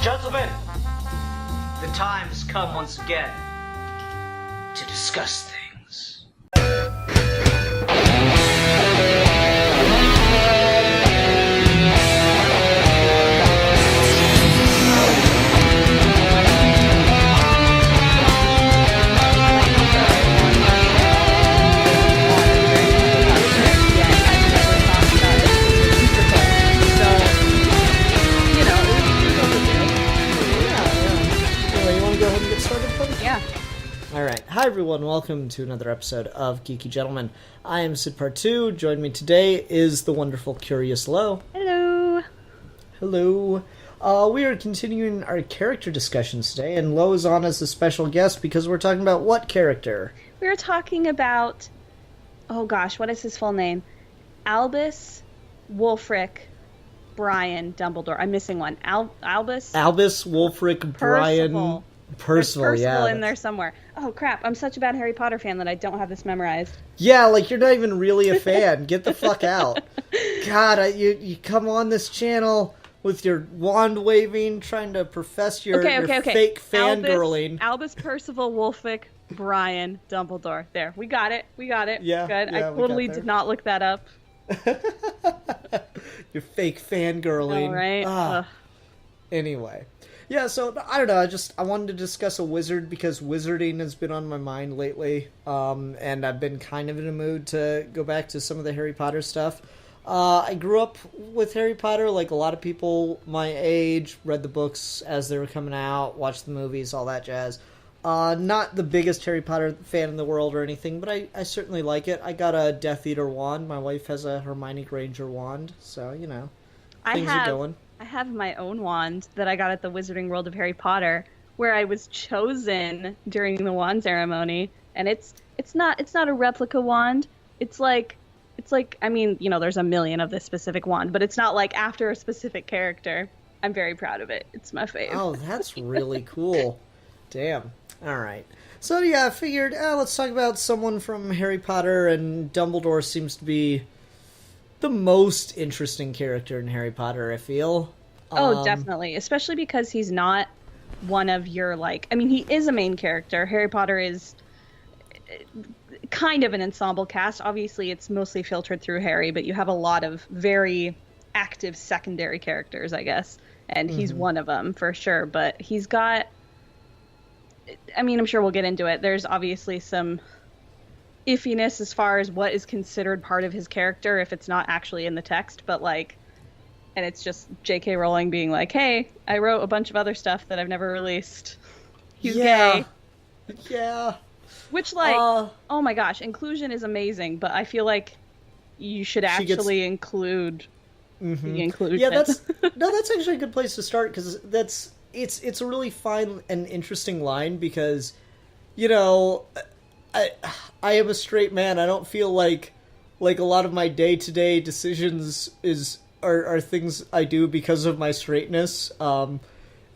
Gentlemen, the time has come once again to discuss things. Alright, hi everyone, welcome to another episode of Geeky Gentlemen. I am Sid Part 2, joining me today is the wonderful Curious Lo. Hello. Hello. We are continuing our character discussions today, and Lo is on as a special guest because we're talking about what character? We're talking about, oh gosh, what is his full name? Albus, Wulfric, Brian, Dumbledore. I'm missing one. Albus? Albus, Wulfric, Brian... Percival, There's Percival yeah. in there somewhere. Oh crap, I'm such a bad Harry Potter fan that I don't have this memorized. Yeah, like you're not even really a fan. Get the fuck out. God, you come on this channel with your wand waving, trying to profess your fake fangirling. Albus, Percival, Wulfric, Brian, Dumbledore. There, we got it. Yeah, good. Yeah, I totally did not look that up. Your fake fangirling. All right. Anyway. Yeah, so, I don't know, I wanted to discuss a wizard because wizarding has been on my mind lately, and I've been kind of in a mood to go back to some of the Harry Potter stuff. I grew up with Harry Potter, like a lot of people my age, read the books as they were coming out, watched the movies, all that jazz. Not the biggest Harry Potter fan in the world or anything, but I certainly like it. I got a Death Eater wand, my wife has a Hermione Granger wand, so, you know, things are going. I have my own wand that I got at the Wizarding World of Harry Potter, where I was chosen during the wand ceremony, and it's not a replica wand. It's like I mean, you know, there's a million of this specific wand, but it's not like after a specific character. I'm very proud of it. It's my fave. Oh, that's really cool. Damn. All right. So yeah, I figured let's talk about someone from Harry Potter, and Dumbledore seems to be the most interesting character in Harry Potter, I feel. Oh, definitely. Especially because he's not one of your, like... I mean, he is a main character. Harry Potter is kind of an ensemble cast. Obviously, it's mostly filtered through Harry, but you have a lot of very active secondary characters, I guess. And he's one of them, for sure. But he's got... I mean, I'm sure we'll get into it. There's obviously some iffiness as far as what is considered part of his character if it's not actually in the text, but like, and it's just J.K. Rowling being like, hey, I wrote a bunch of other stuff that I've never released. He's gay. Yeah. Which, like, oh my gosh, inclusion is amazing, but I feel like you should actually include the inclusion. Yeah, that's actually a good place to start, because it's a really fine and interesting line, because, you know, I am a straight man. I don't feel like a lot of my day-to-day decisions are things I do because of my straightness. You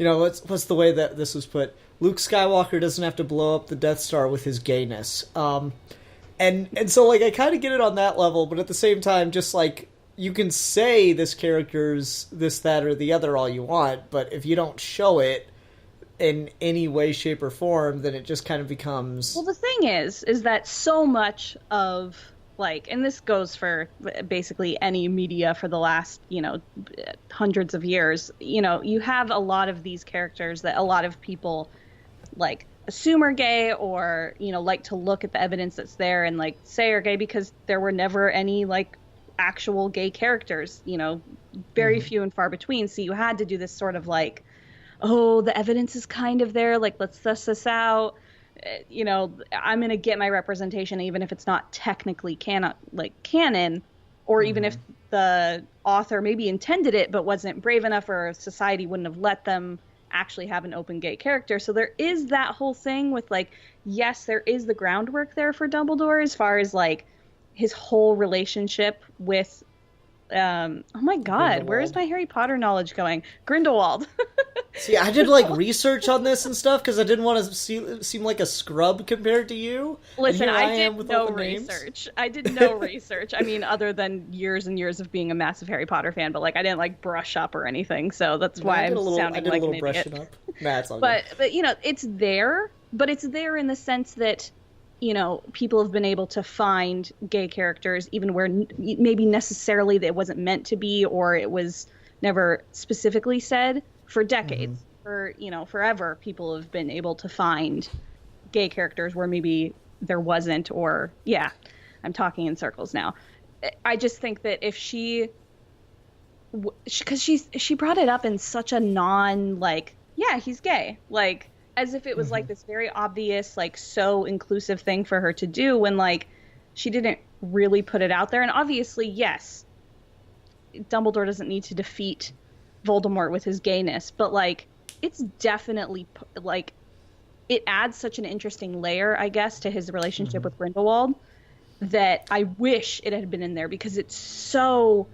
know, what's the way that this was put? Luke Skywalker doesn't have to blow up the Death Star with his gayness. And so, like, I kind of get it on that level, but at the same time, just, like, you can say this character's this, that, or the other all you want, but if you don't show it in any way, shape, or form, then it just kind of becomes... Well, the thing is that so much of, like, and this goes for basically any media for the last, you know, hundreds of years, you know, you have a lot of these characters that a lot of people, like, assume are gay, or, you know, like to look at the evidence that's there and, like, say are gay because there were never any, like, actual gay characters, you know, very few and far between, so you had to do this sort of, like, oh, the evidence is kind of there, like, let's suss this out, you know, I'm going to get my representation even if it's not technically canon, or even if the author maybe intended it but wasn't brave enough, or society wouldn't have let them actually have an open gay character. So there is that whole thing with, like, yes, there is the groundwork there for Dumbledore as far as, like, his whole relationship with oh my god, Grindelwald. where's my Harry Potter knowledge going? Grindelwald. See, I did like research on this and stuff because I didn't want to seem like a scrub compared to you. Listen, And I am did with no all the names. research. I did no research. I mean, other than years and years of being a massive Harry Potter fan, but like I didn't like brush up or anything, so that's why I'm sounding like an idiot. Brushing up. Nah, it's all But you know, it's there, but it's there in the sense that, you know, people have been able to find gay characters even where maybe necessarily that it wasn't meant to be, or it was never specifically said for decades. For, you know, forever, people have been able to find gay characters where maybe there wasn't, or yeah, I'm talking in circles now. I just think that if because she brought it up in such a non, like, yeah, he's gay, like, as if it was like this very obvious, like, so inclusive thing for her to do, when like she didn't really put it out there. And obviously, yes, Dumbledore doesn't need to defeat Voldemort with his gayness, but like it's definitely like it adds such an interesting layer, I guess, to his relationship with Grindelwald, that I wish it had been in there, because it's so,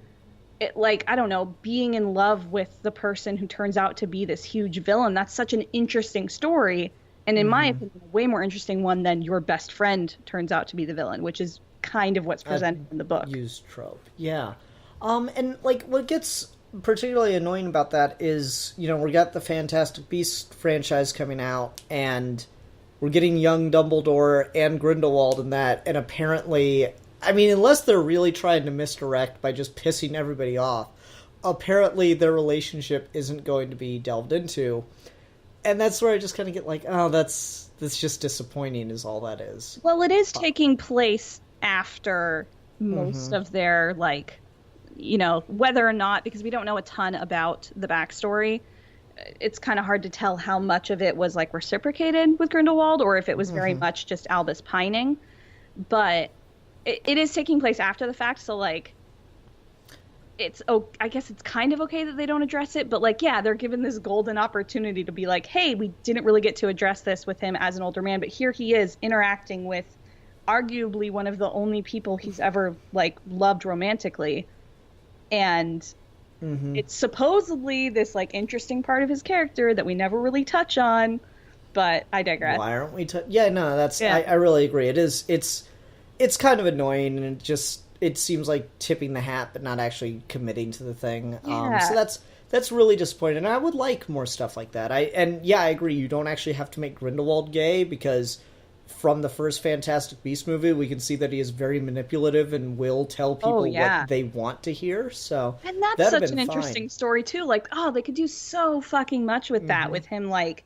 like, I don't know, being in love with the person who turns out to be this huge villain, that's such an interesting story, and in my opinion, a way more interesting one than your best friend turns out to be the villain, which is kind of what's presented in the book. Used trope, yeah. And like what gets particularly annoying about that is, you know, we got the Fantastic Beasts franchise coming out, and we're getting young Dumbledore and Grindelwald in that, and apparently, I mean, unless they're really trying to misdirect by just pissing everybody off, apparently their relationship isn't going to be delved into. And that's where I just kind of get like, oh, that's just disappointing, is all that is. Well, it is taking place after most of their, like, you know, whether or not, because we don't know a ton about the backstory, it's kind of hard to tell how much of it was like reciprocated with Grindelwald, or if it was very much just Albus pining. But it is taking place after the fact, so like I guess it's kind of okay that they don't address it, but like, yeah, they're given this golden opportunity to be like, hey, we didn't really get to address this with him as an older man, but here he is interacting with arguably one of the only people he's ever like loved romantically. And it's supposedly this like interesting part of his character that we never really touch on, but I digress. Why aren't we? Yeah, no, that's. Yeah. I really agree. It is. It's kind of annoying, and it seems like tipping the hat, but not actually committing to the thing. Yeah. So that's really disappointing. And I would like more stuff like that. I agree. You don't actually have to make Grindelwald gay, because from the first Fantastic Beasts movie, we can see that he is very manipulative and will tell people what they want to hear. So, and that's such an interesting story too. Like, oh, they could do so fucking much with that, with him like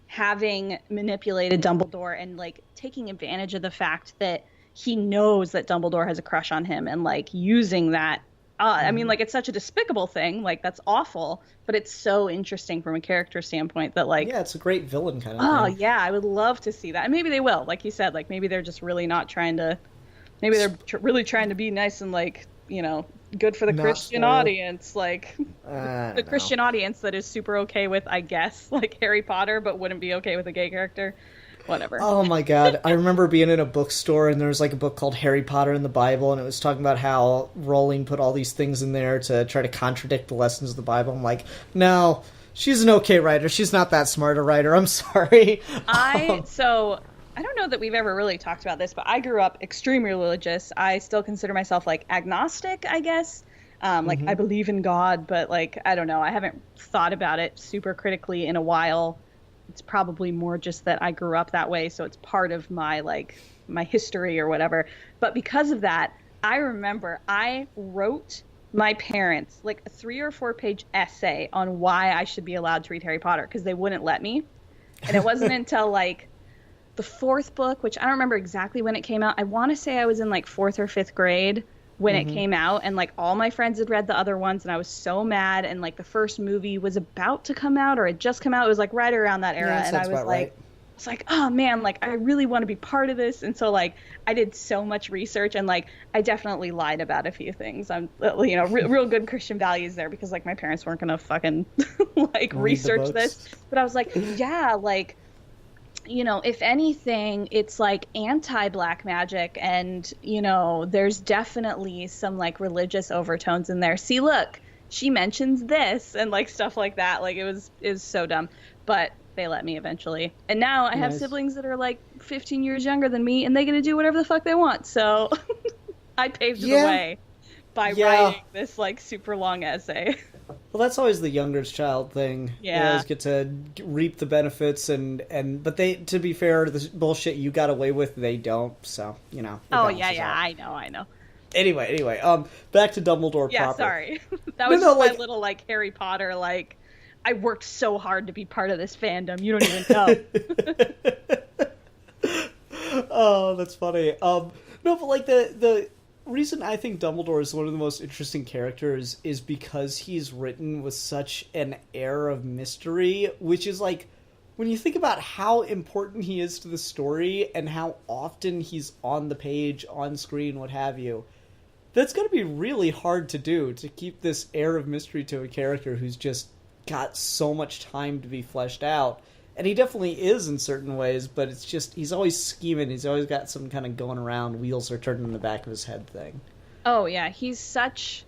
having manipulated Dumbledore and like taking advantage of the fact that he knows that Dumbledore has a crush on him, and like using that. I mean, like, it's such a despicable thing. Like, that's awful, but it's so interesting from a character standpoint that, like... Yeah, it's a great villain kind of thing. Oh, yeah, I would love to see that. And maybe they will, like you said. Like, maybe they're just really not trying to... Maybe they're really trying to be nice and, like, you know, good for the Christian audience. Like, the Christian audience that is super okay with, I guess, like, Harry Potter, but wouldn't be okay with a gay character. Whatever. Oh my god. I remember being in a bookstore, and there was like a book called Harry Potter and the Bible, and it was talking about how Rowling put all these things in there to try to contradict the lessons of the Bible. I'm like, no, she's an okay writer. She's not that smart a writer. I'm sorry. So I don't know that we've ever really talked about this, but I grew up extremely religious. I still consider myself like agnostic, I guess. Like I believe in God, but like, I don't know. I haven't thought about it super critically in a while. It's probably more just that I grew up that way, so it's part of my, like, my history or whatever. But because of that, I remember I wrote my parents, like, a 3 or 4 page essay on why I should be allowed to read Harry Potter, because they wouldn't let me. And it wasn't until, like, the 4th book, which I don't remember exactly when it came out. I want to say I was in, like, 4th or 5th grade when it came out, and like all my friends had read the other ones, and I was so mad, and like the first movie was about to come out or had just come out. It was like right around that era, and I was like, oh man, like I really want to be part of this. And so like I did so much research, and like I definitely lied about a few things. I'm, you know, real good Christian values there, because like my parents weren't gonna fucking like research this. But I was like, yeah, like if anything, it's like anti-black magic, and there's definitely some like religious overtones in there. See, look, she mentions this and like stuff like that. Like it was so dumb, but they let me eventually. And now I have siblings that are like 15 years younger than me, and they get to do whatever the fuck they want. So I paved the way by writing this like super long essay. Well, that's always the youngest child thing. Yeah. They always get to reap the benefits, but they, to be fair, the bullshit you got away with, they don't. So, Oh, yeah, I know. Anyway, back to Dumbledore proper. Yeah, sorry. That was just my little, like, Harry Potter, like, I worked so hard to be part of this fandom. You don't even know. Oh, that's funny. No, but, like, the reason I think Dumbledore is one of the most interesting characters is because he's written with such an air of mystery, which is, like, when you think about how important he is to the story and how often he's on the page, on screen, what have you, that's going to be really hard to do, to keep this air of mystery to a character who's just got so much time to be fleshed out. And he definitely is in certain ways, but it's just, he's always scheming. He's always got some kind of going around, wheels are turning in the back of his head thing. Oh, yeah. He's such...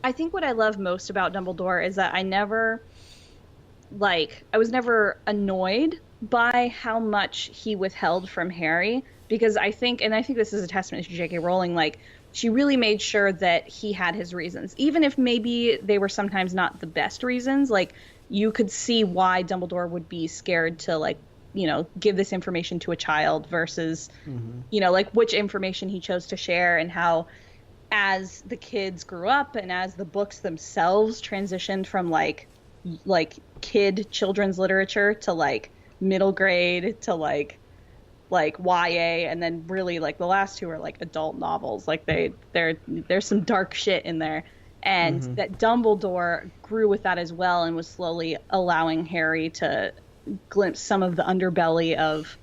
I think what I love most about Dumbledore is that I was never annoyed by how much he withheld from Harry, because I think this is a testament to J.K. Rowling, like, she really made sure that he had his reasons. Even if maybe they were sometimes not the best reasons, like, you could see why Dumbledore would be scared to, like, give this information to a child versus, like, which information he chose to share, and how as the kids grew up and as the books themselves transitioned from, like children's literature to, like, middle grade to, like YA, and then really, like, the last two are, like, adult novels. Like, there's some dark shit in there. And that Dumbledore grew with that as well and was slowly allowing Harry to glimpse some of the underbelly of,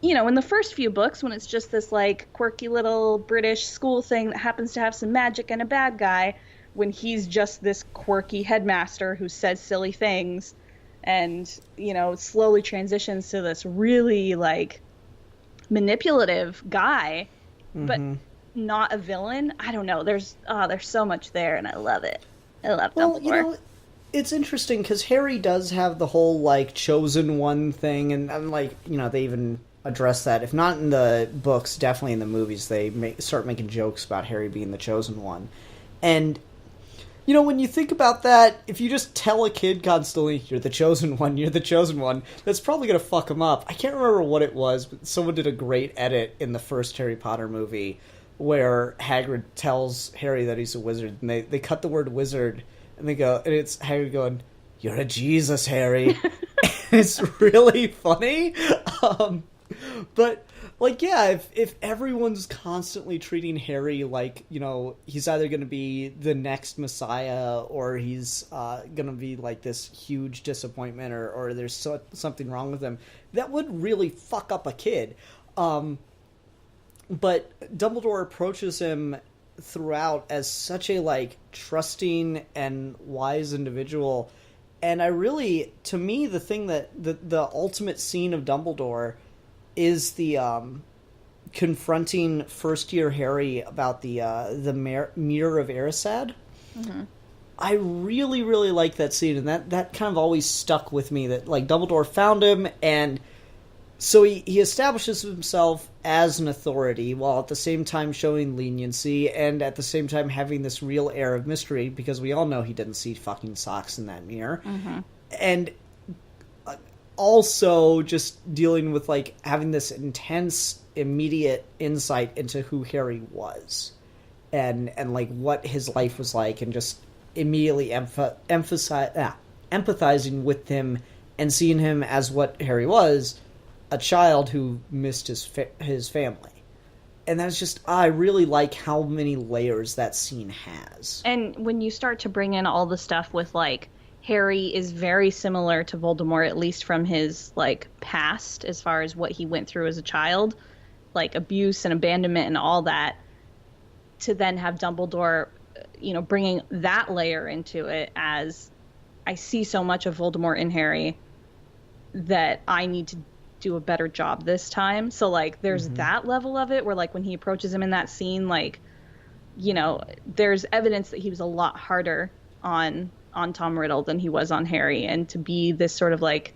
in the first few books, when it's just this, like, quirky little British school thing that happens to have some magic and a bad guy, when he's just this quirky headmaster who says silly things, and, slowly transitions to this really, like, manipulative guy, but not a villain. I don't know. There's so much there, and I love it. I love Dumbledore. It's interesting because Harry does have the whole, like, chosen one thing, and like, they even address that. If not in the books, definitely in the movies, they start making jokes about Harry being the chosen one. And when you think about that, if you just tell a kid constantly, you're the chosen one, that's probably going to fuck him up. I can't remember what it was, but someone did a great edit in the first Harry Potter movie where Hagrid tells Harry that he's a wizard, and they cut the word wizard, and it's Hagrid going, "You're a Jesus, Harry." It's really funny. But, like, yeah, if everyone's constantly treating Harry like, he's either going to be the next Messiah, or he's going to be, like, this huge disappointment, or there's something wrong with him, that would really fuck up a kid. But Dumbledore approaches him throughout as such a, like, trusting and wise individual. And to me, the thing that the ultimate scene of Dumbledore is the confronting first-year Harry about the Mirror of Erised. I really, really like that scene, and that kind of always stuck with me, that, like, Dumbledore found him, and so he establishes himself as an authority, while at the same time showing leniency, and at the same time having this real air of mystery, because we all know he didn't see fucking socks in that mirror. And also just dealing with, like, having this intense, immediate insight into who Harry was, and like, what his life was like, and just immediately empathizing with him, and seeing him as what Harry was, a child who missed his family. And that's just, I really like how many layers that scene has. And when you start to bring in all the stuff with, like, Harry is very similar to Voldemort, at least from his, like, past, as far as what he went through as a child, like abuse and abandonment and all that, to then have Dumbledore, bringing that layer into it, as I see so much of Voldemort in Harry that I need to do a better job this time. So like there's that level of it where like when he approaches him in that scene, like, you know, there's evidence that he was a lot harder on Tom Riddle than he was on Harry, and to be this sort of like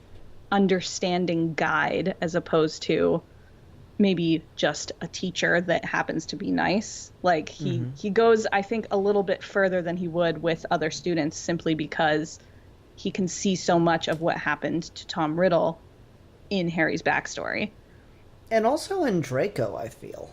understanding guide as opposed to maybe just a teacher that happens to be nice. Like he goes, I think, a little bit further than he would with other students simply because he can see so much of what happened to Tom Riddle in Harry's backstory. And also in Draco, I feel.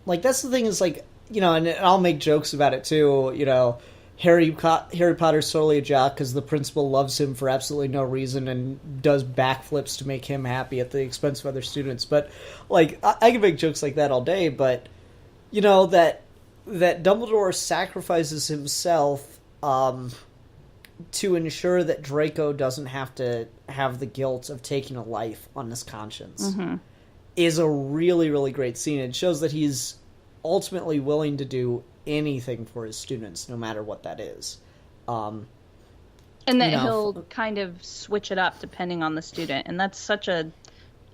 Like, that's the thing is, like, you know, and I'll make jokes about it too, you know, Harry Potter's solely a jock because the principal loves him for absolutely no reason and does backflips to make him happy at the expense of other students. But, like, I can make jokes like that all day, but, you know, that Dumbledore sacrifices himself to ensure that Draco doesn't have to have the guilt of taking a life on his conscience is a really, really great scene. It shows that he's ultimately willing to do anything for his students, no matter what that is. And that he'll kind of switch it up depending on the student. And that's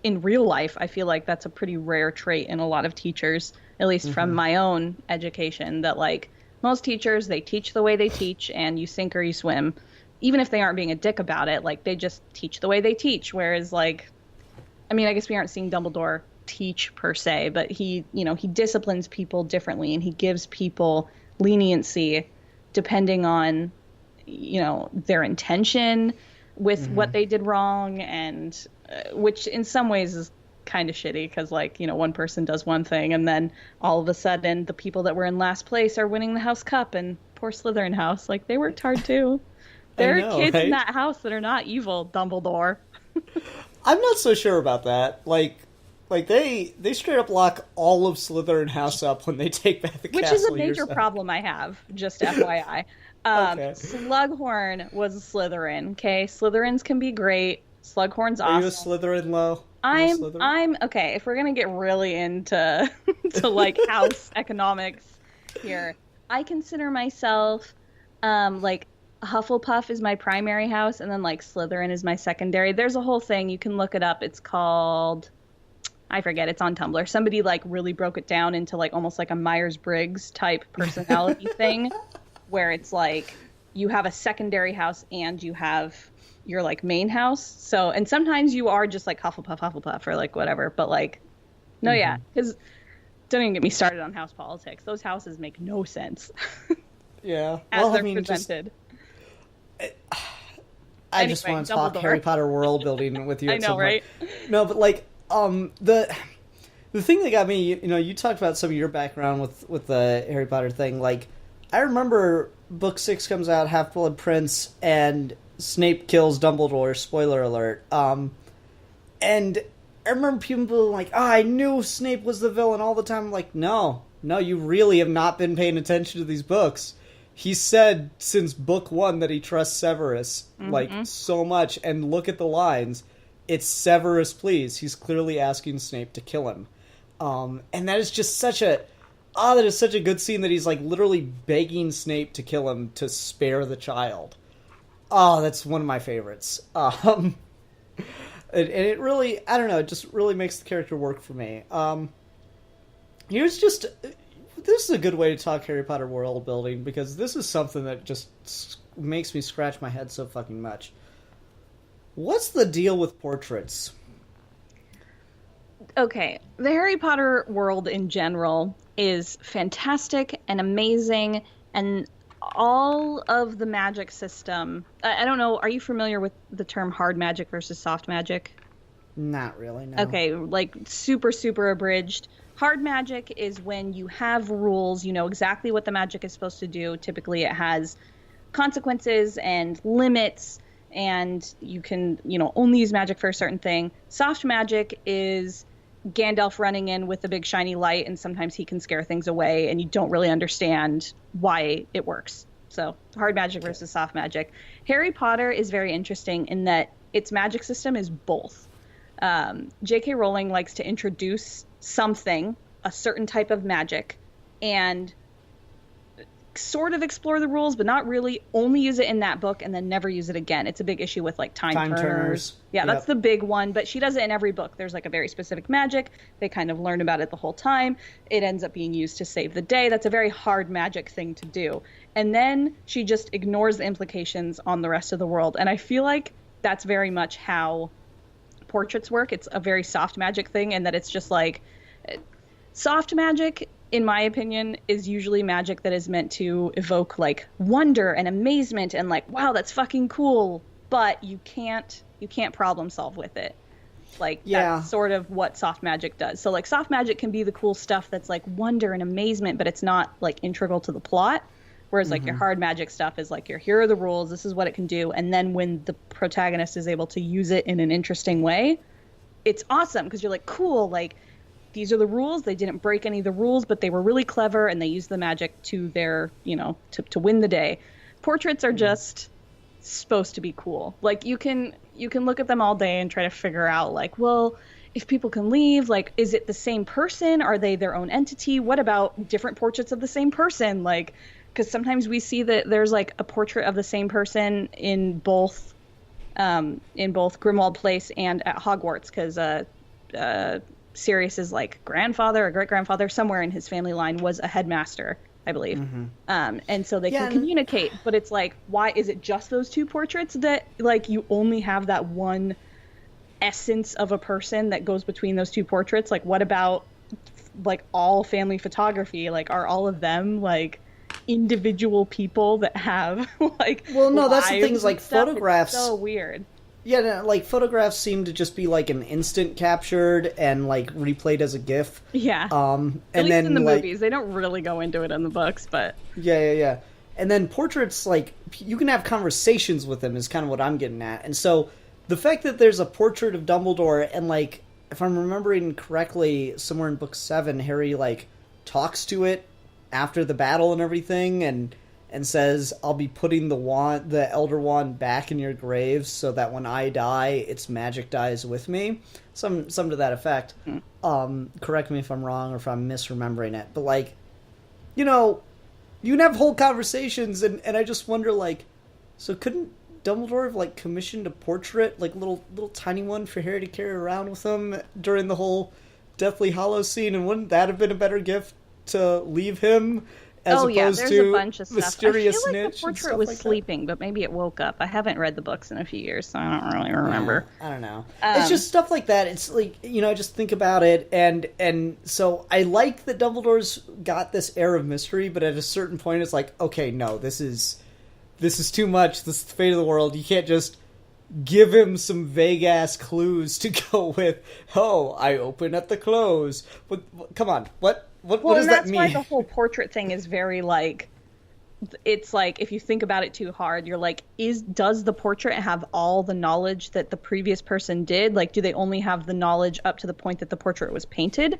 in real life, I feel like that's a pretty rare trait in a lot of teachers, at least from my own education, that like most teachers, they teach the way they teach and you sink or you swim. Even if they aren't being a dick about it, like they just teach the way they teach. Whereas like, I mean, I guess we aren't seeing Dumbledore teach per se, but he disciplines people differently and he gives people leniency depending on, you know, their intention with what they did wrong, and which in some ways is kind of shitty because, like, you know, one person does one thing and then all of a sudden the people that were in last place are winning the house cup, and poor Slytherin house, like, they worked hard too. There are kids in that house that are not evil, Dumbledore. I'm not so sure about that. Like they straight up lock all of Slytherin house up when they take back the castle. Which is a major problem I have, just FYI. Okay. Slughorn was a Slytherin, okay? Slytherins can be great. Slughorn's awesome. Are you a Slytherin, Lo? I'm okay, if we're gonna get really into to like house economics here, I consider myself like Hufflepuff is my primary house, and then like Slytherin is my secondary. There's a whole thing, you can look it up. It's called, I forget, it's on Tumblr. Somebody like really broke it down into like almost like a Myers-Briggs type personality thing, where it's like you have a secondary house and you have your like main house. So, and sometimes you are just like Hufflepuff or like whatever, but like, no, yeah, because don't even get me started on house politics. Those houses make no sense. Yeah. As they're presented. I just want to talk Harry Potter world building with you. I know, right? No, but like the thing that got me, you know, you talked about some of your background with the Harry Potter thing. Like, I remember book 6 comes out, Half-Blood Prince, and Snape kills Dumbledore. Spoiler alert. And I remember people being like, "Oh, I knew Snape was the villain all the time." I'm like, no, you really have not been paying attention to these books. He said since book 1 that he trusts Severus, like, so much, and look at the lines. It's Severus, please. He's clearly asking Snape to kill him. And that is just such a good scene that he's, like, literally begging Snape to kill him to spare the child. Oh, that's one of my favorites. And it really, I don't know, it just really makes the character work for me. Here's just... This is a good way to talk Harry Potter world building, because this is something that just makes me scratch my head so fucking much. What's the deal with portraits? Okay, the Harry Potter world in general is fantastic and amazing, and all of the magic system... I don't know, are you familiar with the term hard magic versus soft magic? Not really, no. Okay, like super, super abridged. Hard magic is when you have rules, you know exactly what the magic is supposed to do. Typically it has consequences and limits, and you can, you know, only use magic for a certain thing. Soft magic is Gandalf running in with a big shiny light, and sometimes he can scare things away, and you don't really understand why it works. So hard magic versus soft magic. Harry Potter is very interesting in that its magic system is both. J.K. Rowling likes to introduce something, a certain type of magic, and sort of explore the rules, but not really. Only use it in that book and then never use it again. It's a big issue with like time turners. Yeah, that's the big one. But she does it in every book. There's like a very specific magic. They kind of learn about it the whole time. It ends up being used to save the day. That's a very hard magic thing to do. And then she just ignores the implications on the rest of the world. And I feel like that's very much how portraits work. It's a very soft magic thing, and that it's just like soft magic, in my opinion, is usually magic that is meant to evoke like wonder and amazement and like, wow, that's fucking cool, but you can't problem solve with it. Like, that's sort of what soft magic does. So like soft magic can be the cool stuff that's like wonder and amazement, but it's not like integral to the plot. Whereas like your hard magic stuff is like, here are the rules, this is what it can do, and then when the protagonist is able to use it in an interesting way, it's awesome because you're like, cool, like these are the rules. They didn't break any of the rules, but they were really clever and they used the magic to their, to win the day. Portraits are just supposed to be cool. Like you can look at them all day and try to figure out like, well, if people can leave, like, is it the same person? Are they their own entity? What about different portraits of the same person? Like, because sometimes we see that there's like a portrait of the same person in both Grimmauld Place and at Hogwarts, because Sirius's like grandfather or great grandfather somewhere in his family line was a headmaster, I believe. And so they can communicate, but it's like, why is it just those two portraits that like you only have that one essence of a person that goes between those two portraits? Like, what about like all family photography? Like, are all of them like individual people that have like, well, no, that's the thing, is like photographs. It's so weird. Yeah, no, like photographs seem to just be like an instant captured and like replayed as a GIF. Yeah. And at least then in the like, movies, they don't really go into it in the books, but yeah. And then portraits, like you can have conversations with them is kind of what I'm getting at. And so the fact that there's a portrait of Dumbledore and like, if I'm remembering correctly, somewhere in book 7, Harry like talks to it after the battle and everything, and says, I'll be putting the Elder Wand back in your graves so that when I die, its magic dies with me. Some to that effect. Correct me if I'm wrong or if I'm misremembering it. But, like, you can have whole conversations, and I just wonder, like, so couldn't Dumbledore have, like, commissioned a portrait, like, little tiny one for Harry to carry around with him during the whole Deathly Hallows scene, and wouldn't that have been a better gift to leave him? As opposed there's to a bunch of stuff. Mysterious I feel like Snitch the portrait was sleeping, but maybe it woke up. I haven't read the books in a few years, so I don't really remember. Yeah, I don't know. It's just stuff like that. It's like, I just think about it, and so I like that Dumbledore's got this air of mystery, but at a certain point it's like, okay, no, this is too much. This is the fate of the world. You can't just give him some vague-ass clues to go with, oh, I open at the close. But come on, what does that mean? Well, that's why the whole portrait thing is very, like, it's like, if you think about it too hard, you're like, does the portrait have all the knowledge that the previous person did? Like, do they only have the knowledge up to the point that the portrait was painted?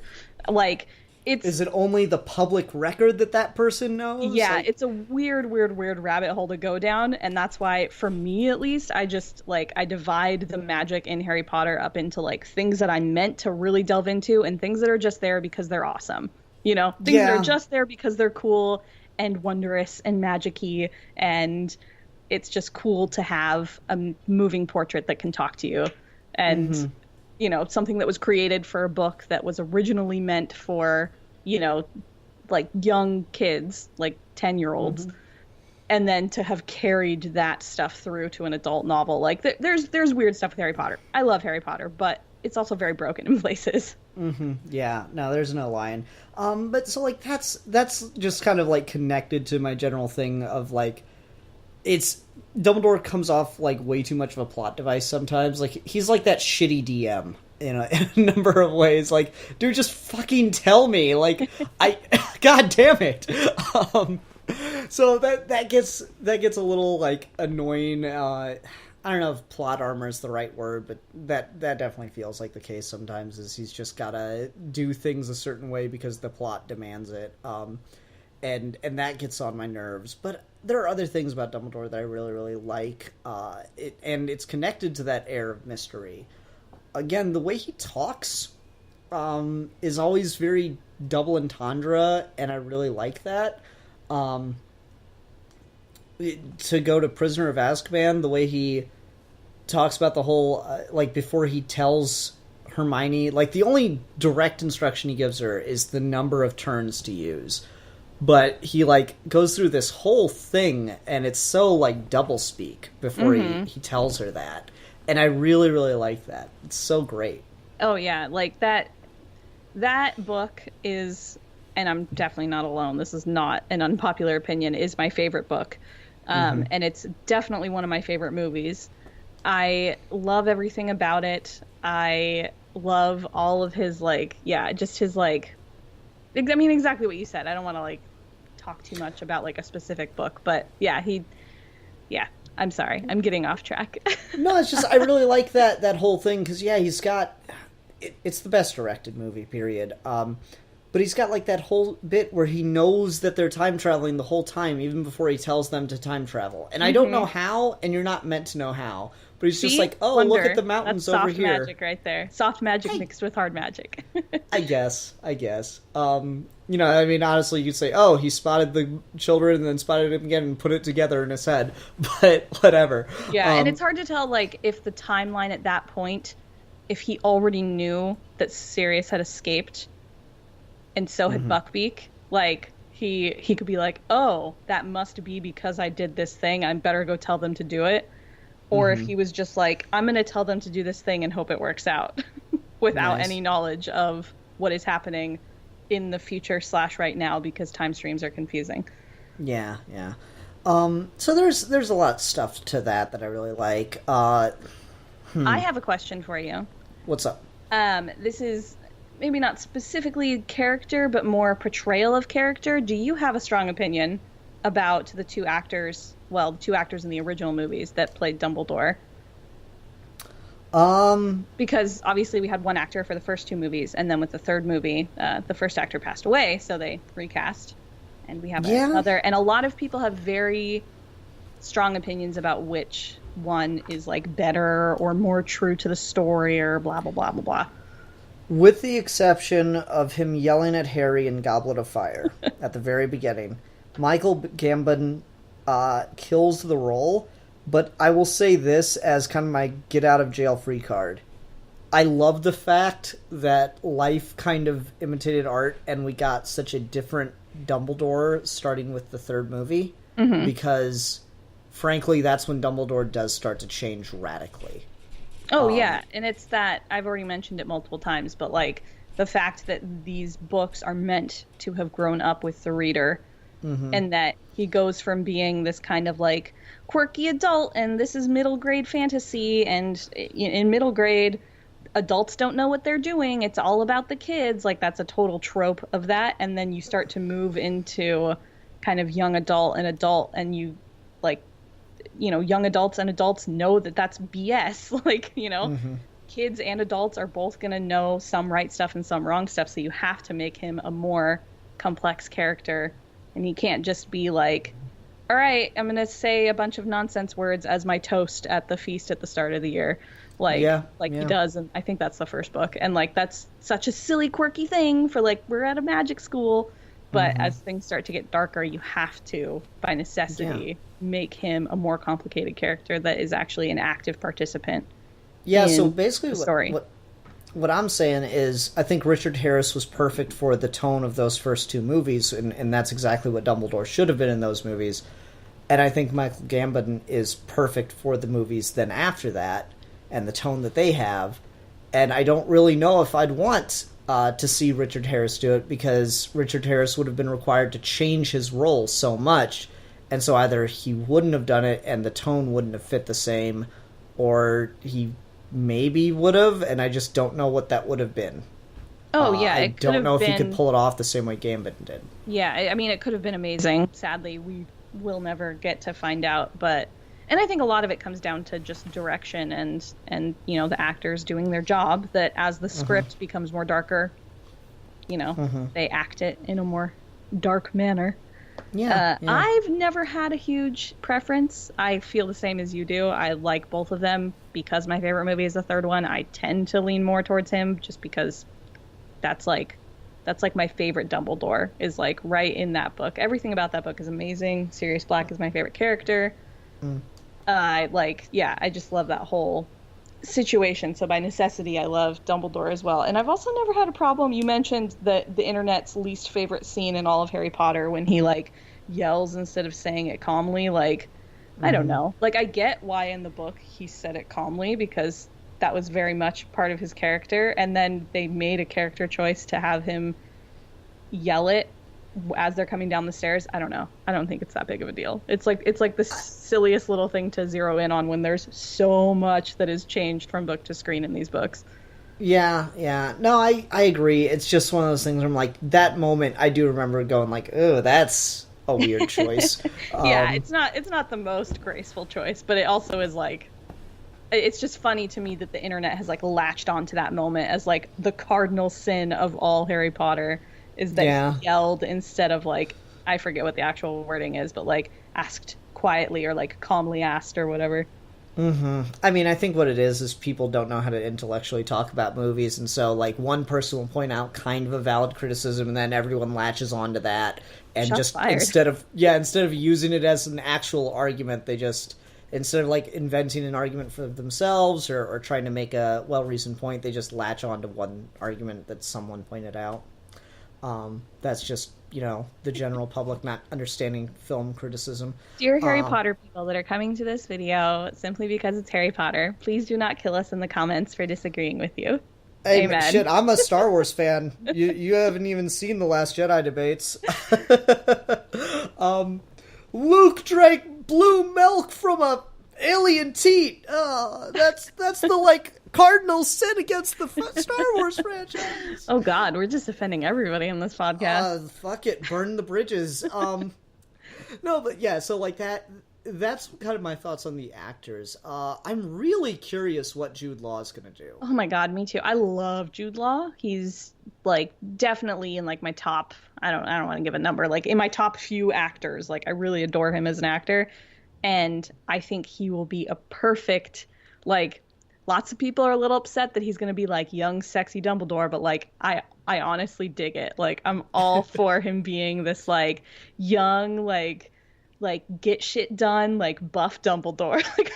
Like, is it only the public record that person knows? Yeah, like, it's a weird rabbit hole to go down, and that's why, for me at least, I just, like, I divide the magic in Harry Potter up into, like, things that I'm meant to really delve into and things that are just there because they're awesome. Things that are just there because they're cool and wondrous and magic-y, and it's just cool to have a moving portrait that can talk to you. And, something that was created for a book that was originally meant for, like, young kids, like 10-year-olds, and then to have carried that stuff through to an adult novel. Like, there's weird stuff with Harry Potter. I love Harry Potter, but it's also very broken in places. Yeah, no, there's no lying. But so, like, that's just kind of, like, connected to my general thing of, like, Dumbledore comes off like way too much of a plot device sometimes. Like, he's like that shitty DM in a number of ways. Like, dude, just fucking tell me. Like, God damn it. So that gets a little, like, annoying. I don't know if plot armor is the right word, but that definitely feels like the case sometimes. Is he's just gotta do things a certain way because the plot demands it. And that gets on my nerves. But there are other things about Dumbledore that I really, really like. And it's connected to that air of mystery. Again, the way he talks is always very double entendre, and I really like that. to go to Prisoner of Azkaban, the way he talks about the whole, like, before he tells Hermione, like, the only direct instruction he gives her is the number of turns to use. But he, like, goes through this whole thing, and it's so, like, doublespeak before he tells her that. And I really, really like that. It's so great. Oh, yeah. Like, that book is, and I'm definitely not alone, this is not an unpopular opinion, is my favorite book. And it's definitely one of my favorite movies. I love everything about it. I love all of his, like, just his, like, I mean, exactly what you said. I don't want to, like, talk too much about, like, a specific book, but I'm sorry. I'm getting off track. No, it's just, I really like that whole thing, because, he's got, it's the best directed movie, period. But he's got, like, that whole bit where he knows that they're time traveling the whole time, even before he tells them to time travel. And I don't know how, and you're not meant to know how. But he's just like, oh, look at the mountains over here. Soft magic right there. Soft magic mixed with hard magic. I guess. You know, I mean, honestly, you could say, oh, he spotted the children and then spotted them again and put it together in his head. But whatever. Yeah, and it's hard to tell, like, if the timeline at that point, if he already knew that Sirius had escaped and so had Buckbeak, like, he could be like, oh, that must be because I did this thing. I better go tell them to do it. Or if he was just like, I'm going to tell them to do this thing and hope it works out without any knowledge of what is happening in the future / right now, because time streams are confusing. Yeah. So there's a lot of stuff to that I really like. I have a question for you. What's up? This is maybe not specifically character, but more portrayal of character. Do you have a strong opinion about the two actors in the original movies that played Dumbledore? Because obviously we had one actor for the first two movies, and then with the third movie, the first actor passed away, so they recast, and we have another. And a lot of people have very strong opinions about which one is, like, better or more true to the story, or blah blah blah blah blah. With the exception of him yelling at Harry in Goblet of Fire at the very beginning, Michael Gambon kills the role, but I will say this as kind of my get-out-of-jail-free card. I love the fact that life kind of imitated art, and we got such a different Dumbledore starting with the third movie, because, frankly, that's when Dumbledore does start to change radically. Oh, yeah, and it's that, I've already mentioned it multiple times, but, like, the fact that these books are meant to have grown up with the reader, and that he goes from being this kind of, like, quirky adult, and this is middle grade fantasy, and in middle grade, adults don't know what they're doing, it's all about the kids, like, that's a total trope of that, and then you start to move into kind of young adult, and you, like, you know, young adults and adults know that that's BS, like, you know, kids and adults are both gonna know some right stuff and some wrong stuff, so you have to make him a more complex character. And he can't just be like, all right, I'm going to say a bunch of nonsense words as my toast at the feast at the start of the year. He does. And I think that's the first book. And, like, that's such a silly, quirky thing for, like, we're at a magic school. But as things start to get darker, you have to, by necessity, make him a more complicated character that is actually an active participant. Yeah, so basically the story. What I'm saying is, I think Richard Harris was perfect for the tone of those first two movies, and that's exactly what Dumbledore should have been in those movies. And I think Michael Gambon is perfect for the movies then after that, and the tone that they have. And I don't really know if I'd want to see Richard Harris do it, because Richard Harris would have been required to change his role so much, and so either he wouldn't have done it and the tone wouldn't have fit the same, or he maybe would have, and I just don't know what that would have been. I don't know if he could pull it off the same way Gambon did. Yeah, I mean, it could have been amazing. Sadly, we will never get to find out, but... And I think a lot of it comes down to just direction and you know, the actors doing their job, that as the script becomes more darker, you know, they act it in a more dark manner. Yeah. I've never had a huge preference. I feel the same as you do. I like both of them. Because my favorite movie is the third one, I tend to lean more towards him, just because that's, like, That's like my favorite Dumbledore, is like right in that book. Everything about that book is amazing. Sirius Black is my favorite character. I just love that whole situation. So by necessity, I love Dumbledore as well. And I've also never had a problem. You mentioned the internet's least favorite scene in all of Harry Potter, when he like yells instead of saying it calmly. Like, I don't know. Like, I get why in the book he said it calmly, because that was very much part of his character. And then they made a character choice to have him yell it as they're coming down the stairs. I don't know. I don't think it's that big of a deal. It's like the silliest little thing to zero in on when there's so much that is changed from book to screen in these books. Yeah. No, I agree. It's just one of those things where I'm like, that moment I do remember going like, oh, that's a weird choice. Yeah, it's not the most graceful choice, but it also is like, it's just funny to me that the internet has like latched onto that moment as like the cardinal sin of all Harry Potter, is that he yelled instead of like, I forget what the actual wording is, but like asked quietly or like calmly asked or whatever. I mean, I think what it is people don't know how to intellectually talk about movies, and so like one person will point out kind of a valid criticism, and then everyone latches onto that, and Shots just fired. instead of using it as an actual argument, they just, instead of like inventing an argument for themselves or trying to make a well-reasoned point, they just latch on to one argument that someone pointed out. That's just, the general public not understanding film criticism. Dear Harry Potter people that are coming to this video simply because it's Harry Potter, please do not kill us in the comments for disagreeing with you. Hey, Amen. Shit, I'm a Star Wars fan. You haven't even seen the Last Jedi debates. Luke drank blue milk from a alien teat. That's the like cardinal sin against the Star Wars franchise. Oh God, we're just offending everybody in this podcast. Fuck it, burn the bridges. No, but yeah, so like that's kind of my thoughts on the actors. I'm really curious what Jude Law is going to do. Oh my God, me too. I love Jude Law. He's like definitely in like my top, I don't want to give a number, like in my top few actors. Like I really adore him as an actor. And I think he will be a perfect, like, lots of people are a little upset that he's going to be like young, sexy Dumbledore, but like I honestly dig it. Like I'm all for him being this like young, like get shit done, like buff Dumbledore. Like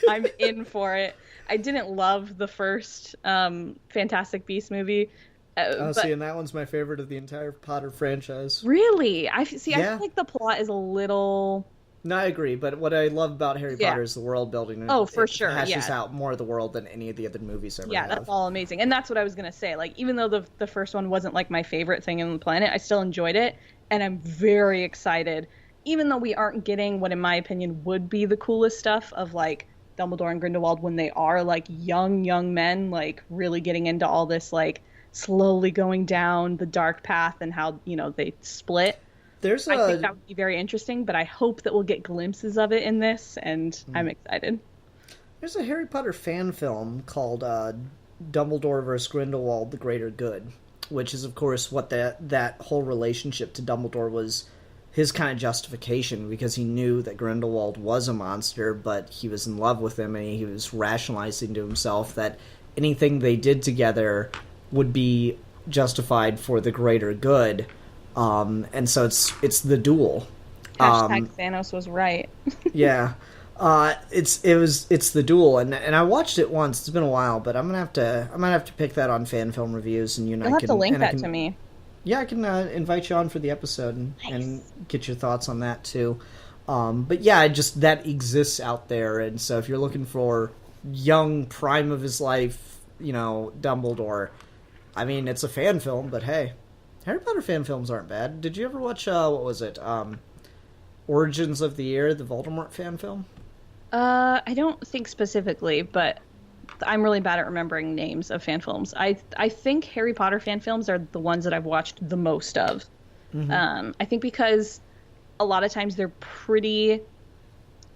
I'm in for it. I didn't love the first Fantastic Beasts movie. See, and that one's my favorite of the entire Potter franchise. Really? I feel like the plot is a little... No, I agree, but what I love about Harry Potter is the world building. Oh, for sure. It hashes out more of the world than any of the other movies ever have. That's all amazing. And that's what I was going to say. Like, even though the first one wasn't like my favorite thing on the planet, I still enjoyed it. And I'm very excited, even though we aren't getting what, in my opinion, would be the coolest stuff of like Dumbledore and Grindelwald when they are like young men, like really getting into all this, like slowly going down the dark path and how, they split. I think that would be very interesting, but I hope that we'll get glimpses of it in this, and I'm excited. There's a Harry Potter fan film called Dumbledore vs. Grindelwald, The Greater Good, which is, of course, what that whole relationship to Dumbledore was his kind of justification, because he knew that Grindelwald was a monster, but he was in love with him, and he was rationalizing to himself that anything they did together would be justified for the greater good. And so it's the duel. Hashtag Thanos was right. Yeah. It's the duel, and I watched it once. It's been a while, but I'm gonna have to pick that on Fan Film Reviews, and You'll have to link that to me. Yeah, I can invite you on for the episode and get your thoughts on that too. But yeah, just that exists out there, and so if you're looking for young, prime of his life, Dumbledore, I mean, it's a fan film, but hey. Harry Potter fan films aren't bad. Did you ever watch, what was it, Origins of the Year, the Voldemort fan film? I don't think specifically, but I'm really bad at remembering names of fan films. I think Harry Potter fan films are the ones that I've watched the most of. Mm-hmm. I think because a lot of times they're pretty,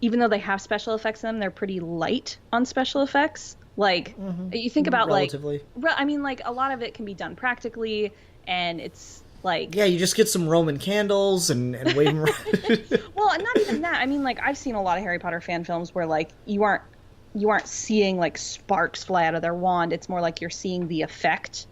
even though they have special effects in them, they're pretty light on special effects. Like, you think about, relatively. I mean, like, a lot of it can be done practically, and it's like... Yeah, you just get some Roman candles and wave them around. Well, not even that. I mean, like, I've seen a lot of Harry Potter fan films where, like, you aren't seeing, like, sparks fly out of their wand. It's more like you're seeing the effect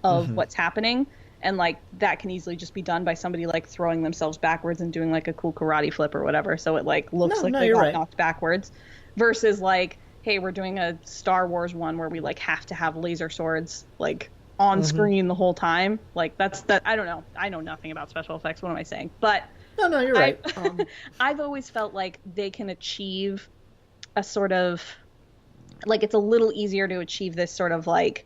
of what's happening. And like that can easily just be done by somebody like throwing themselves backwards and doing like a cool karate flip or whatever, so it like looks like they got knocked backwards, versus like, hey, we're doing a Star Wars one where we like have to have laser swords like on screen the whole time. Like that I don't know, I know nothing about special effects, what am I saying? But no, you're right. I've always felt like they can achieve a sort of like, it's a little easier to achieve this sort of like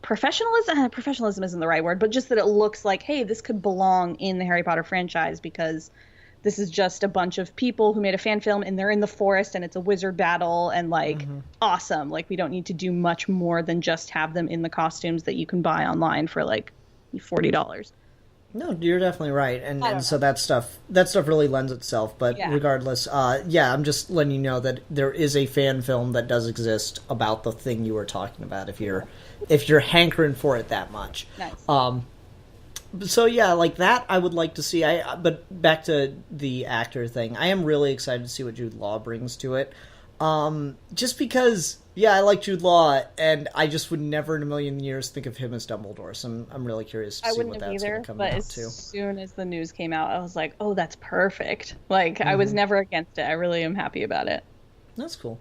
professionalism isn't the right word, but just that it looks like, hey, this could belong in the Harry Potter franchise, because this is just a bunch of people who made a fan film and they're in the forest and it's a wizard battle and like awesome. Like we don't need to do much more than just have them in the costumes that you can buy online for like $40. No, you're definitely right, and so that stuff really lends itself. But regardless, I'm just letting you know that there is a fan film that does exist about the thing you were talking about. If you're hankering for it that much, nice. So yeah, like that, I would like to see. But back to the actor thing, I am really excited to see what Jude Law brings to it. Just because, I like Jude Law, and I just would never in a million years think of him as Dumbledore. So I'm really curious to see what that's going to come out to. But as soon as the news came out, I was like, oh, that's perfect. Like, I was never against it. I really am happy about it. That's cool.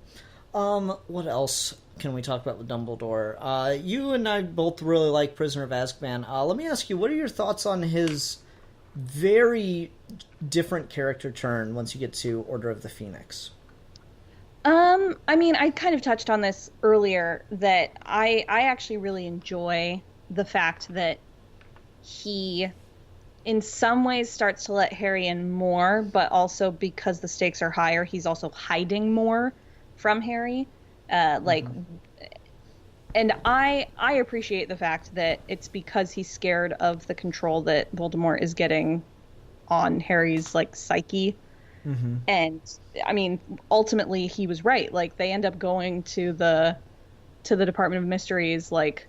What else can we talk about with Dumbledore? You and I both really like Prisoner of Azkaban. Let me ask you, what are your thoughts on his very different character turn once you get to Order of the Phoenix? I mean, I kind of touched on this earlier, that I actually really enjoy the fact that he, in some ways, starts to let Harry in more, but also because the stakes are higher, he's also hiding more from Harry. And I appreciate the fact that it's because he's scared of the control that Voldemort is getting on Harry's, like, psyche. And I mean, ultimately he was right. Like, they end up going to the Department of Mysteries, like,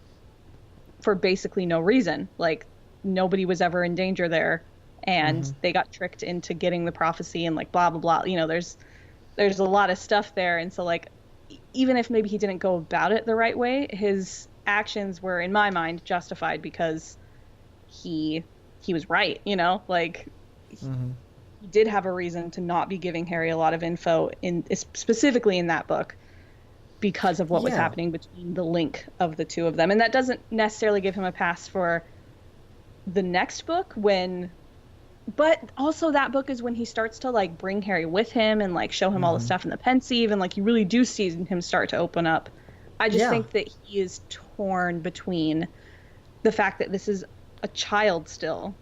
for basically no reason. Like, nobody was ever in danger there, and they got tricked into getting the prophecy and like blah blah blah. You know, there's a lot of stuff there, and so like, even if maybe he didn't go about it the right way, his actions were, in my mind, justified because he was right. You know, like. He did have a reason to not be giving Harry a lot of info, specifically in that book, because of what was happening between the link of the two of them. And that doesn't necessarily give him a pass for the next book, but also that book is when he starts to like bring Harry with him and like show him all the stuff in the pensieve, and like you really do see him start to open up. I just think that he is torn between the fact that this is a child still.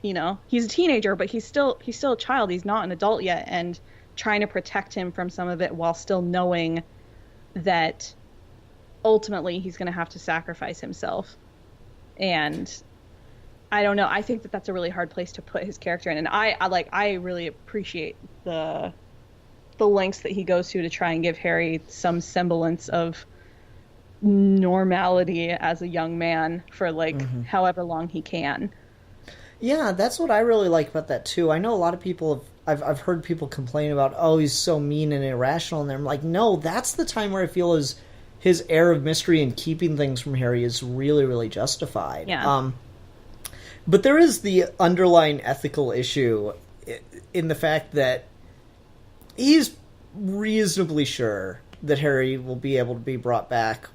You know, he's a teenager, but he's still a child. He's not an adult yet, and trying to protect him from some of it while still knowing that ultimately he's going to have to sacrifice himself. And I don't know. I think that that's a really hard place to put his character in. And I really appreciate the lengths that he goes to try and give Harry some semblance of normality as a young man for like however long he can. Yeah, that's what I really like about that, too. I know a lot of people I've heard people complain about, oh, he's so mean and irrational, and I'm like, no, that's the time where I feel his air of mystery and keeping things from Harry is really, really justified. Yeah. But there is the underlying ethical issue in the fact that he's reasonably sure that Harry will be able to be brought back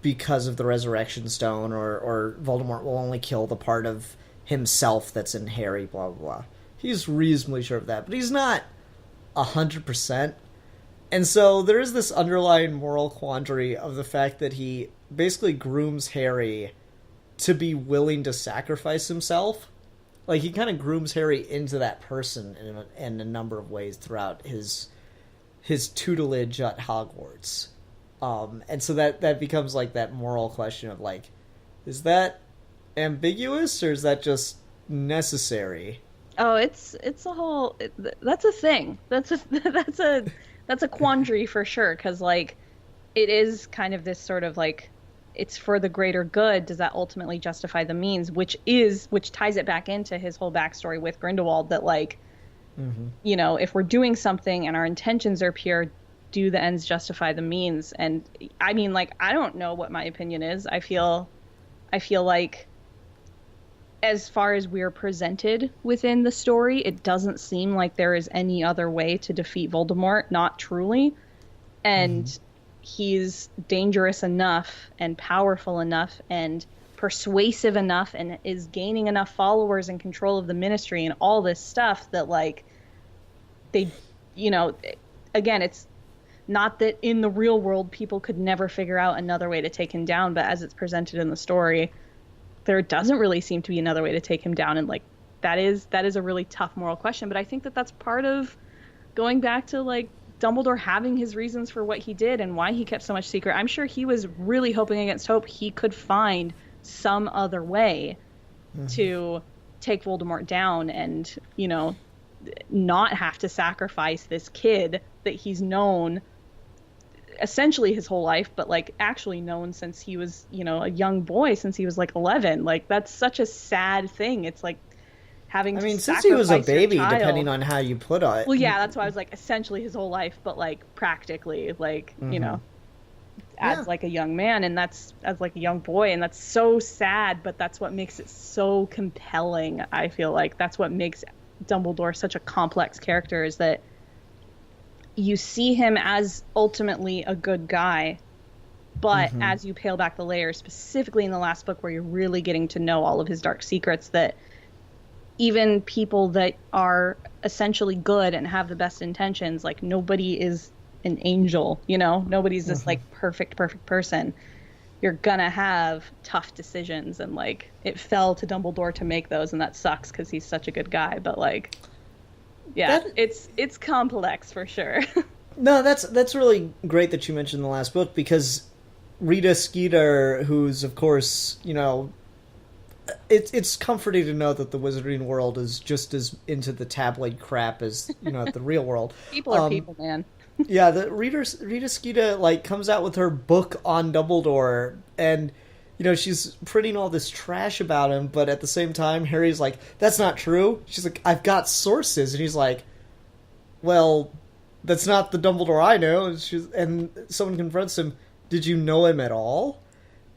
because of the Resurrection Stone, or Voldemort will only kill the part of himself that's in Harry, blah, blah, blah. He's reasonably sure of that, but he's not 100%. And so there is this underlying moral quandary of the fact that he basically grooms Harry to be willing to sacrifice himself. Like, he kind of grooms Harry into that person in a number of ways throughout his tutelage at Hogwarts. And so that becomes like that moral question of like, is that ambiguous, or is that just necessary? Oh, it's a whole. That's a thing. That's a quandary for sure. Because like, it is kind of this sort of like, it's for the greater good. Does that ultimately justify the means? Which ties it back into his whole backstory with Grindelwald. That like, you know, if we're doing something and our intentions are pure, do the ends justify the means? And I mean, like, I don't know what my opinion is. I feel I feel like as far as we're presented within the story, it doesn't seem like there is any other way to defeat Voldemort, not truly. And he's dangerous enough and powerful enough and persuasive enough and is gaining enough followers and control of the ministry and all this stuff that, like, they, you know, again, it's not that in the real world people could never figure out another way to take him down, but as it's presented in the story, there doesn't really seem to be another way to take him down. And, like, that is a really tough moral question. But I think that that's part of going back to, like, Dumbledore having his reasons for what he did and why he kept so much secret. I'm sure he was really hoping against hope he could find some other way to take Voldemort down and, you know, not have to sacrifice this kid that he's known essentially his whole life, but, like, actually known since he was, you know, a young boy, since he was, like, 11. Like, that's such a sad thing. It's like having to since he was a baby, child. depending on how you put it. Well, yeah, that's why I was like, essentially his whole life, but, like, practically, like, you know, as like a young man, and that's as like a young boy, and that's so sad, but that's what makes it so compelling. I feel like that's what makes Dumbledore such a complex character, is that you see him as ultimately a good guy, but as you peel back the layers, specifically in the last book where you're really getting to know all of his dark secrets, that even people that are essentially good and have the best intentions, like, nobody is an angel, you know? Nobody's this, like, perfect person. You're gonna have tough decisions, and, like, it fell to Dumbledore to make those, and that sucks because he's such a good guy, but, like, yeah, it's complex for sure. No, that's really great that you mentioned the last book, because Rita Skeeter, who's, of course, you know, it's comforting to know that the wizarding world is just as into the tabloid crap as, you know, the real world. People are people, man. Yeah, the Rita Skeeter, like, comes out with her book on Dumbledore, and, you know, she's printing all this trash about him, but at the same time, Harry's like, that's not true. She's like, I've got sources, and he's like, well, that's not the Dumbledore I know. And someone confronts him, did you know him at all?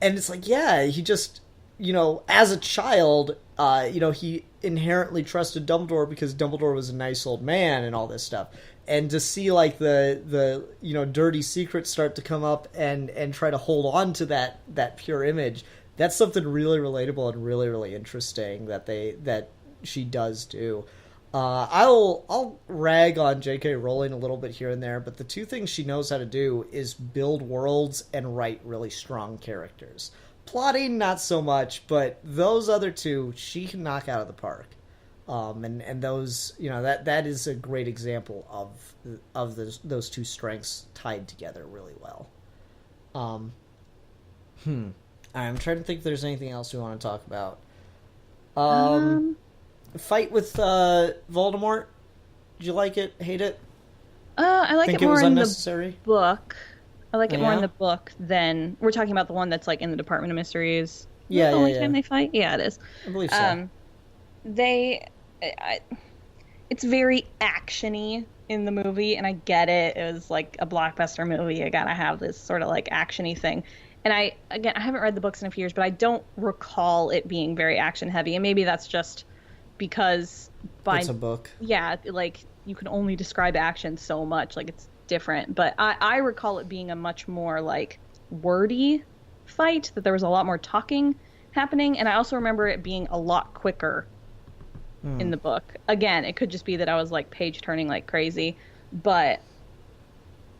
And it's like, yeah, he just, you know, as a child, you know, he inherently trusted Dumbledore because Dumbledore was a nice old man and all this stuff. And to see, like, the you know, dirty secrets start to come up and try to hold on to that pure image, that's something really relatable and really, really interesting that she does do. I'll rag on J.K. Rowling a little bit here and there, but the two things she knows how to do is build worlds and write really strong characters. Plotting, not so much, but those other two, she can knock out of the park. And those, you know, that is a great example of those two strengths tied together really well. I'm trying to think if there's anything else we want to talk about. Fight with Voldemort. Did you like it? Hate it? I like think it more was in unnecessary? the book. I like it more in Yeah? the book than we're talking about the one that's, like, in the Department of Mysteries. Is Yeah, that the only yeah. time they fight? Yeah, it is. I believe so. It's very actiony in the movie, and I get it. It was like a blockbuster movie. I gotta have this sort of, like, actiony thing. And I haven't read the books in a few years, but I don't recall it being very action heavy. And maybe that's just because It's a book. yeah, like, you can only describe action so much, like, it's different. But I recall it being a much more, like, wordy fight, that there was a lot more talking happening, and I also remember it being a lot quicker in the book. Again, it could just be that I was, like, page turning like crazy, but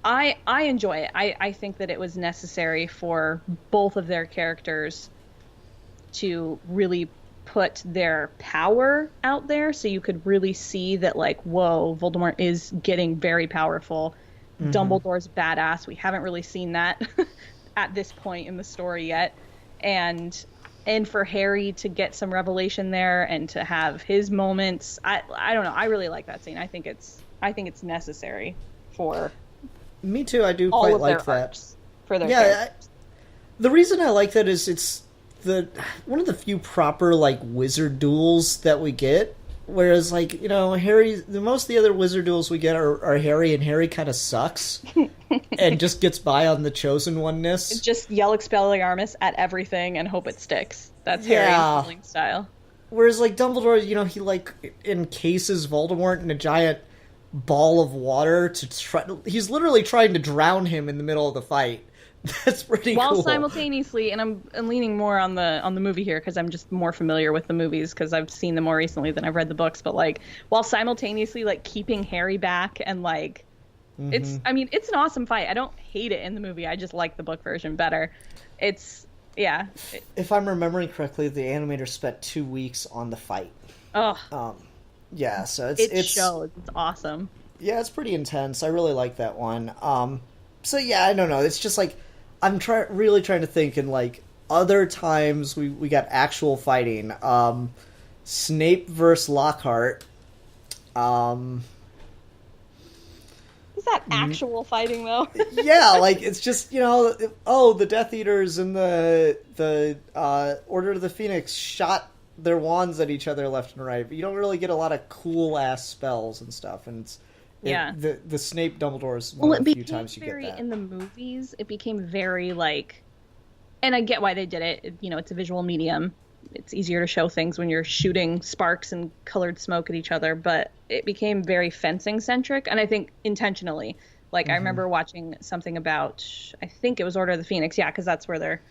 I enjoy it. I think that it was necessary for both of their characters to really put their power out there, so you could really see that, like, whoa, Voldemort is getting very powerful. Dumbledore's badass. We haven't really seen that at this point in the story yet. And for Harry to get some revelation there and to have his moments, I don't know. I really like that scene. I think it's necessary for Me too. I do all quite of like their that. arcs for their Yeah, characters. the reason I like that is it's one of the few proper, like, wizard duels that we get. Whereas, like, Harry, most of the other wizard duels we get are Harry, and Harry kind of sucks and just gets by on the chosen oneness. Just yell Expelliarmus at everything and hope it sticks. That's Harry's dueling style. Whereas, like, Dumbledore, he, like, encases Voldemort in a giant ball of water to try. He's literally trying to drown him in the middle of the fight. That's pretty cool. While simultaneously, and I'm leaning more on the movie here because I'm just more familiar with the movies because I've seen them more recently than I've read the books. But like, while simultaneously like keeping Harry back and like, it's an awesome fight. I don't hate it in the movie. I just like the book version better. It's If I'm remembering correctly, the animator spent 2 weeks on the fight. Oh. Yeah. So it shows. It's awesome. Yeah, it's pretty intense. I really like that one. So yeah, I don't know. It's just like. I'm really trying to think in, like, other times we got actual fighting. Snape versus Lockhart. Is that actual fighting, though? Yeah, like, it's just, the Death Eaters and the Order of the Phoenix shot their wands at each other left and right. But you don't really get a lot of cool-ass spells and stuff, and it's... Yeah. The Snape Dumbledore is one of the few times you get that. In the movies, it became very, like... And I get why they did it. It's a visual medium. It's easier to show things when you're shooting sparks and colored smoke at each other. But it became very fencing-centric, and I think intentionally. Like, I remember watching something about... I think it was Order of the Phoenix. Yeah, because that's where they're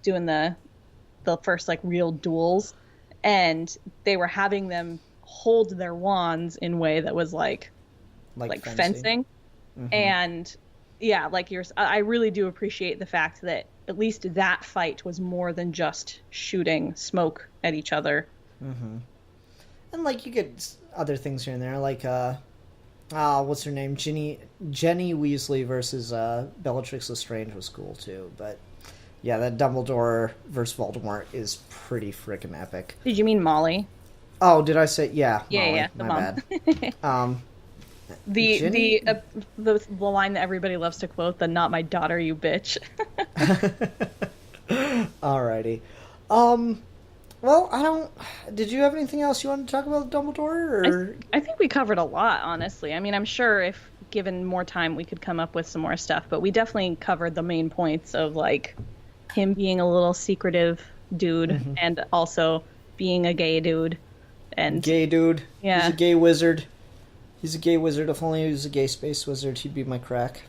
doing the first, like, real duels. And they were having them hold their wands in a way that was, like fencing. And yeah, like I really do appreciate the fact that at least that fight was more than just shooting smoke at each other. And like you get other things here and there, like what's her name, Jenny Weasley versus Bellatrix Lestrange was cool too. But yeah, that Dumbledore versus Voldemort is pretty freaking epic. Did you mean Molly? Oh, did I say Molly, yeah, my bad. The line that everybody loves to quote, the "not my daughter, you bitch." Alrighty. Well, did you have anything else you wanted to talk about Dumbledore? Or? I think we covered a lot, honestly. I mean, I'm sure if given more time, we could come up with some more stuff, but we definitely covered the main points of, like, him being a little secretive dude and also being a gay dude. Gay dude. Yeah. He's a gay wizard. He's a gay wizard. If only he was a gay space wizard, he'd be my crack.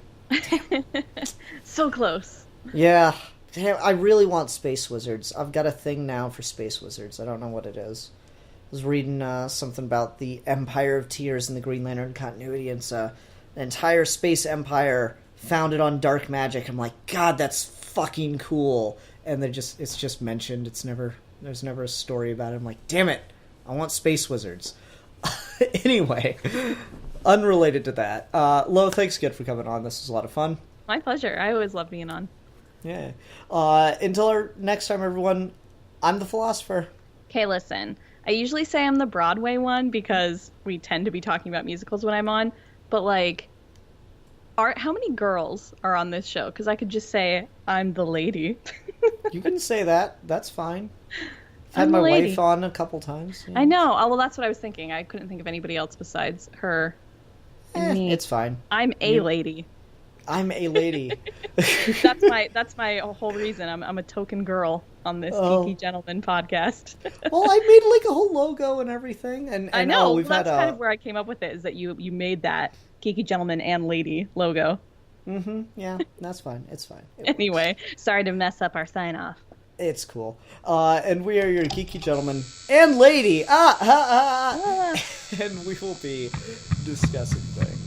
So close. Yeah. Damn, I really want space wizards. I've got a thing now for space wizards. I don't know what it is. I was reading something about the Empire of Tears in the Green Lantern continuity, and it's an entire space empire founded on dark magic. I'm like, God, that's fucking cool. And it's just mentioned. There's never a story about it. I'm like, damn it, I want space wizards. Anyway, unrelated to that, Lo, thanks again for coming on. This was a lot of fun. My pleasure. I always love being on. Yeah. Until our next time, everyone, I'm the philosopher. Okay, listen. I usually say I'm the Broadway one because we tend to be talking about musicals when I'm on. But, like, how many girls are on this show? Because I could just say I'm the lady. You can say that. That's fine. I've had my wife on a couple times. Yeah. I know. Oh, well, that's what I was thinking. I couldn't think of anybody else besides her and me. It's fine. I'm a lady. I'm a lady. That's my whole reason. I'm a token girl on this Geeky Gentleman podcast. Well, I made like a whole logo and everything, and I know that's kind of where I came up with it. Is that you made that Geeky Gentleman and Lady logo? Yeah, that's fine. It's fine. Anyway, sorry to mess up our sign off. It's cool. And we are your Geeky Gentleman and Lady. And we will be discussing things.